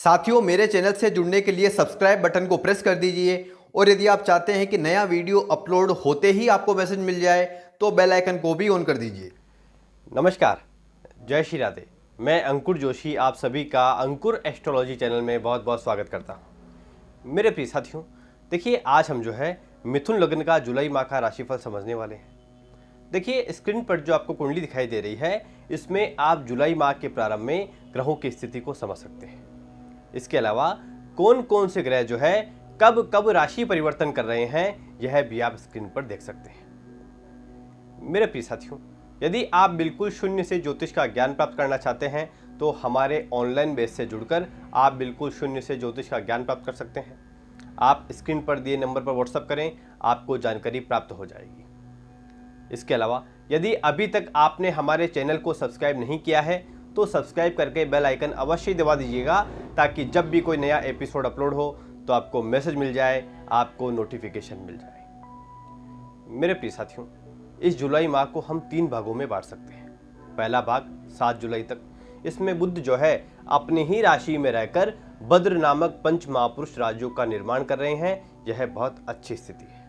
साथियों, मेरे चैनल से जुड़ने के लिए सब्सक्राइब बटन को प्रेस कर दीजिए और यदि आप चाहते हैं कि नया वीडियो अपलोड होते ही आपको मैसेज मिल जाए तो बेल आइकन को भी ऑन कर दीजिए। नमस्कार, जय श्री राधे। मैं अंकुर जोशी आप सभी का अंकुर एस्ट्रोलॉजी चैनल में बहुत बहुत स्वागत करता हूं। मेरे प्रिय साथियों, देखिए आज हम जो है मिथुन लग्न का जुलाई माह का राशिफल समझने वाले हैं। देखिए स्क्रीन पर जो आपको कुंडली दिखाई दे रही है, इसमें आप जुलाई माह के प्रारंभ में ग्रहों की स्थिति को समझ सकते हैं। इसके अलावा कौन कौन से ग्रह जो है कब कब राशि परिवर्तन कर रहे हैं, यह भी आप स्क्रीन पर देख सकते हैं। मेरे प्रिय साथियों, यदि आप बिल्कुल शून्य से ज्योतिष का ज्ञान प्राप्त करना चाहते हैं तो हमारे ऑनलाइन बेस से जुड़कर आप बिल्कुल शून्य से ज्योतिष का ज्ञान प्राप्त कर सकते हैं। आप स्क्रीन पर दिए नंबर पर व्हाट्सएप करें, आपको जानकारी प्राप्त हो जाएगी। इसके अलावा यदि अभी तक आपने हमारे चैनल को सब्सक्राइब नहीं किया है तो सब्सक्राइब करके बेल आइकन अवश्य दबा दीजिएगा, ताकि जब भी कोई नया एपिसोड अपलोड हो तो आपको मैसेज मिल जाए, आपको नोटिफिकेशन मिल जाए। मेरे प्रिय साथियों, इस जुलाई माह को हम 3 भागों में बांट सकते हैं। पहला भाग 7 जुलाई तक, इसमें बुध जो है अपनी ही राशि में रहकर भद्र नामक पंच महापुरुष राज्यों का निर्माण कर रहे हैं, यह बहुत अच्छी स्थिति है।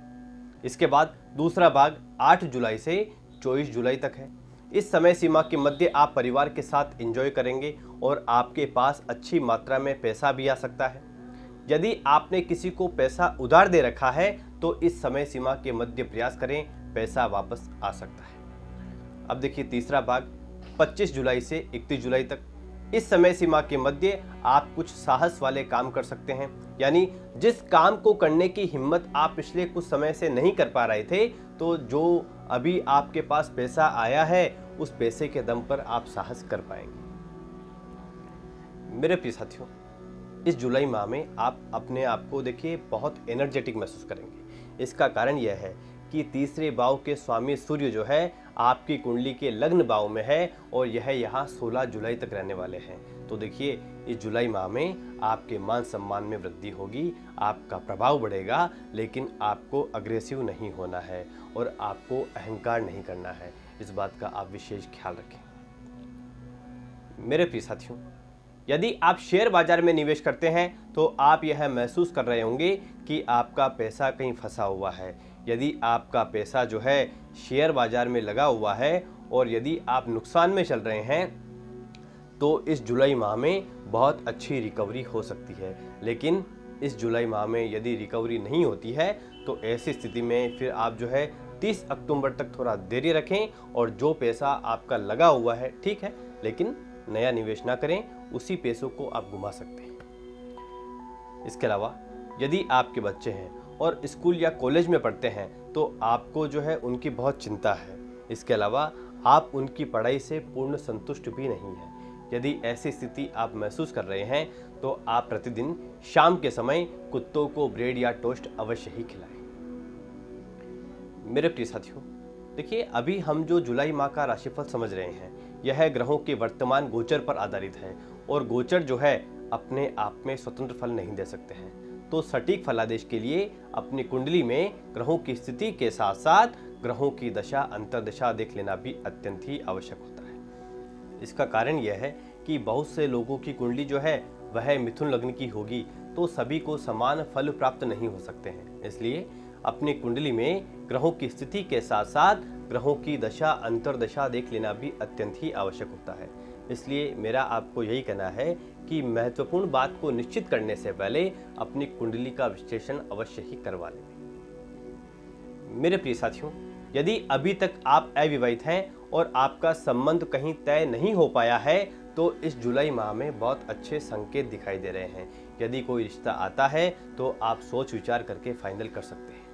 इसके बाद दूसरा भाग 8 जुलाई से 24 जुलाई तक है। इस समय सीमा के मध्य आप परिवार के साथ एंजॉय करेंगे और आपके पास अच्छी मात्रा में पैसा भी आ सकता है। यदि आपने किसी को पैसा उधार दे रखा है तो इस समय सीमा के मध्य प्रयास करें, पैसा वापस आ सकता है। अब देखिए तीसरा भाग 25 जुलाई से 31 जुलाई तक। इस समय सीमा के मध्य आप कुछ साहस वाले काम कर सकते हैं, यानी जिस काम को करने की हिम्मत आप पिछले कुछ समय से नहीं कर पा रहे थे, तो जो अभी आपके पास पैसा आया है उस पैसे के दम पर आप साहस कर पाएंगे। मेरे प्रिय साथियों, इस जुलाई माह में आप अपने आप को देखिए बहुत एनर्जेटिक महसूस करेंगे। इसका कारण यह है कि तीसरे भाव के स्वामी सूर्य जो है आपकी कुंडली के लग्न भाव में है और यह यहाँ 16 जुलाई तक रहने वाले हैं। तो देखिए इस जुलाई माह में आपके मान सम्मान में वृद्धि होगी, आपका प्रभाव बढ़ेगा, लेकिन आपको अग्रेसिव नहीं होना है और आपको अहंकार नहीं करना है। इस बात का आप विशेष ख्याल रखें। मेरे प्रिय साथियों, यदि आप शेयर बाजार में निवेश करते हैं तो आप यह महसूस कर रहे होंगे कि आपका पैसा कहीं फंसा हुआ है। यदि आपका पैसा जो है शेयर बाजार में लगा हुआ है और यदि आप नुकसान में चल रहे हैं तो इस जुलाई माह में बहुत अच्छी रिकवरी हो सकती है। लेकिन इस जुलाई माह में यदि रिकवरी नहीं होती है तो ऐसी स्थिति में फिर आप जो है 30 अक्टूबर तक थोड़ा देरी रखें और जो पैसा आपका लगा हुआ है ठीक है, लेकिन नया निवेश ना करें, उसी पैसों को आप घुमा सकते हैं। इसके अलावा यदि आपके बच्चे हैं और स्कूल या कॉलेज में पढ़ते हैं तो आपको जो है उनकी बहुत चिंता है। इसके अलावा आप उनकी पढ़ाई से पूर्ण संतुष्ट भी नहीं हैं। यदि ऐसी स्थिति आप महसूस कर रहे हैं तो आप प्रतिदिन शाम के समय कुत्तों को ब्रेड या टोस्ट अवश्य ही खिलाएं। मेरे प्रिय साथियों, देखिए अभी हम जो जुलाई माह का राशिफल समझ रहे हैं यह ग्रहों के वर्तमान गोचर पर आधारित है और गोचर जो है अपने आप में स्वतंत्र फल नहीं दे सकते हैं। तो सटीक फलादेश के लिए अपनी कुंडली में ग्रहों की स्थिति के साथ साथ ग्रहों की दशा अंतर्दशा देख लेना भी अत्यंत ही आवश्यक होता है। इसका कारण यह है कि बहुत से लोगों की कुंडली जो है वह मिथुन लग्न की होगी, तो सभी को समान फल प्राप्त नहीं हो सकते हैं। इसलिए अपनी कुंडली में ग्रहों की स्थिति के साथ साथ ग्रहों की दशा अंतर्दशा देख लेना भी अत्यंत ही आवश्यक होता है। इसलिए मेरा आपको यही कहना है कि महत्वपूर्ण बात को निश्चित करने से पहले अपनी कुंडली का विश्लेषण अवश्य ही करवा लें। मेरे प्रिय साथियों, यदि अभी तक आप अविवाहित हैं और आपका संबंध कहीं तय नहीं हो पाया है तो इस जुलाई माह में बहुत अच्छे संकेत दिखाई दे रहे हैं। यदि कोई रिश्ता आता है तो आप सोच विचार करके फाइनल कर सकते हैं।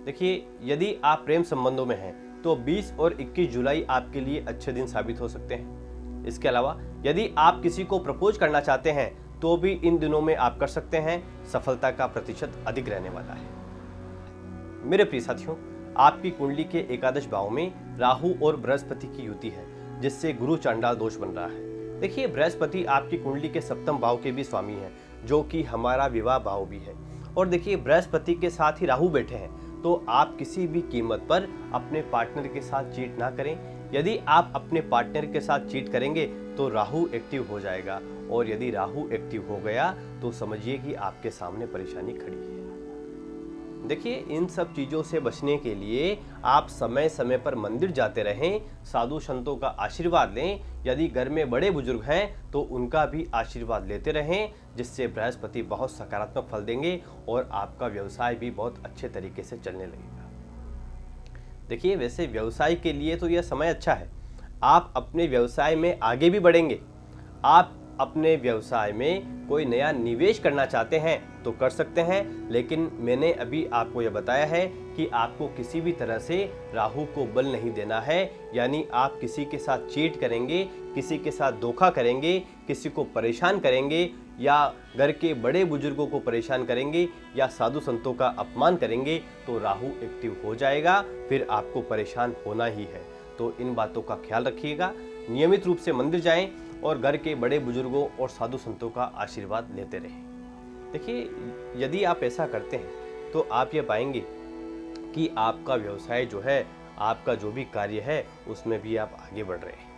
देखिए यदि आप प्रेम संबंधों में हैं तो 20 और 21 जुलाई आपके लिए अच्छे दिन साबित हो सकते हैं। इसके अलावा यदि आप किसी को प्रपोज करना चाहते हैं तो भी इन दिनों में आप कर सकते हैं, सफलता का प्रतिशत अधिक रहने वाला है। मेरे प्रिय साथियों, आपकी कुंडली के एकादश भाव में राहु और बृहस्पति की युति है, जिससे गुरु चांडाल दोष बन रहा है। देखिए बृहस्पति आपकी कुंडली के सप्तम भाव के भी स्वामी हैं, जो कि हमारा विवाह भाव भी है। और देखिए बृहस्पति के साथ ही राहु बैठे हैं, तो आप किसी भी कीमत पर अपने पार्टनर के साथ चीट ना करें। यदि आप अपने पार्टनर के साथ चीट करेंगे तो राहु एक्टिव हो जाएगा, और यदि राहु एक्टिव हो गया तो समझिए कि आपके सामने परेशानी खड़ी है। देखिए, इन सब चीज़ों से बचने के लिए आप समय समय पर मंदिर जाते रहें, साधु संतों का आशीर्वाद लें। यदि घर में बड़े बुजुर्ग हैं तो उनका भी आशीर्वाद लेते रहें, जिससे बृहस्पति बहुत सकारात्मक फल देंगे और आपका व्यवसाय भी बहुत अच्छे तरीके से चलने लगेगा। देखिए, वैसे व्यवसाय के लिए तो यह समय अच्छा है। आप अपने व्यवसाय में आगे भी बढ़ेंगे। आप अपने व्यवसाय में कोई नया निवेश करना चाहते हैं तो कर सकते हैं, लेकिन मैंने अभी आपको यह बताया है कि आपको किसी भी तरह से राहु को बल नहीं देना है। यानी आप किसी के साथ चीट करेंगे, किसी के साथ धोखा करेंगे, किसी को परेशान करेंगे, या घर के बड़े बुजुर्गों को परेशान करेंगे, या साधु संतों का अपमान करेंगे तो राहु एक्टिव हो जाएगा, फिर आपको परेशान होना ही है। तो इन बातों का ख्याल रखिएगा, नियमित रूप से मंदिर जाएं और घर के बड़े बुजुर्गों और साधु संतों का आशीर्वाद लेते रहें। देखिए, यदि आप ऐसा करते हैं तो आप ये पाएंगे कि आपका व्यवसाय जो है, आपका जो भी कार्य है, उसमें भी आप आगे बढ़ रहे हैं।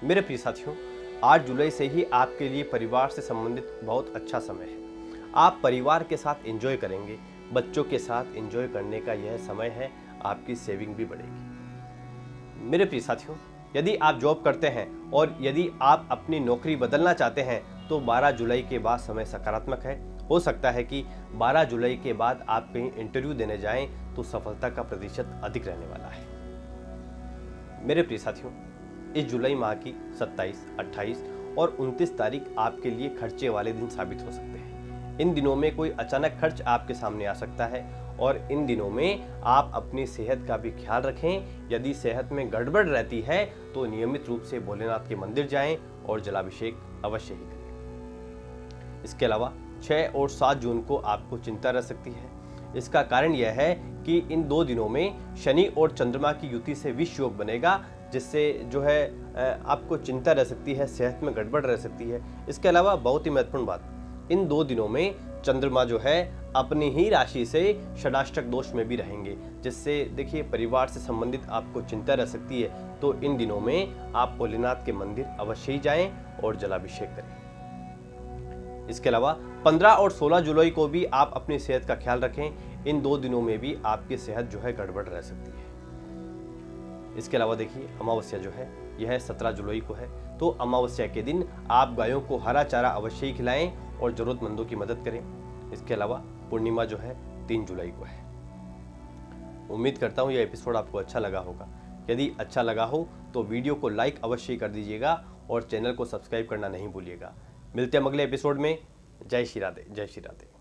मेरे प्रिय साथियों, 8 जुलाई से ही आपके लिए परिवार से संबंधित बहुत अच्छा समय है। आप परिवार के साथ एंजॉय करेंगे, बच्चों के साथ एंजॉय करने का यह समय है, आपकी सेविंग भी बढ़ेगी। मेरे प्रिय साथियों, यदि आप जॉब करते हैं और यदि आप अपनी नौकरी बदलना चाहते हैं तो 12 जुलाई के बाद समय सकारात्मक है। हो सकता है कि 12 जुलाई के बाद आप कहीं इंटरव्यू देने जाएं तो सफलता का प्रतिशत अधिक रहने वाला है। मेरे प्रिय साथियों, इस जुलाई माह की 27, 28 और 29 तारीख आपके लिए खर्चे वाले दिन साबित हो सकते हैं। इन दिनों में कोई अचानक खर्च आपके सामने आ सकता है, और इन दिनों में आप अपनी सेहत का भी ख्याल रखें। यदि सेहत में गड़बड़ रहती है तो नियमित रूप से भोलेनाथ के मंदिर जाएं और जलाभिषेक अवश्य ही करें। इसके अलावा 6 और 7 जून को आपको चिंता रह सकती है। इसका कारण यह है कि इन 2 दिनों में शनि और चंद्रमा की युति से विष योग बनेगा, जिससे जो है आपको चिंता रह सकती है, सेहत में गड़बड़ रह सकती है। इसके अलावा बहुत ही महत्वपूर्ण बात, इन 2 दिनों में चंद्रमा जो है अपनी ही राशि से षडाष्टक दोष में भी रहेंगे, जिससे देखिए परिवार से संबंधित आपको चिंता रह सकती है। तो इन दिनों में आप भोलेनाथ के मंदिर अवश्य ही जाएं और जलाभिषेक करें। इसके अलावा 15 और 16 जुलाई को भी आप अपनी सेहत का ख्याल रखें। इन 2 दिनों में भी आपकी सेहत जो है गड़बड़ रह सकती है। इसके अलावा देखिए, अमावस्या जो है यह 17 जुलाई को है। तो अमावस्या के दिन आप गायों को हरा चारा अवश्य ही खिलाएं और जरूरतमंदों की मदद करें। इसके अलावा पूर्णिमा जो है 3 जुलाई को है। उम्मीद करता हूँ यह एपिसोड आपको अच्छा लगा होगा। यदि अच्छा लगा हो तो वीडियो को लाइक अवश्य कर दीजिएगा और चैनल को सब्सक्राइब करना नहीं भूलिएगा। मिलते हैं अगले एपिसोड में। जय श्री राधे, जय श्री राधे।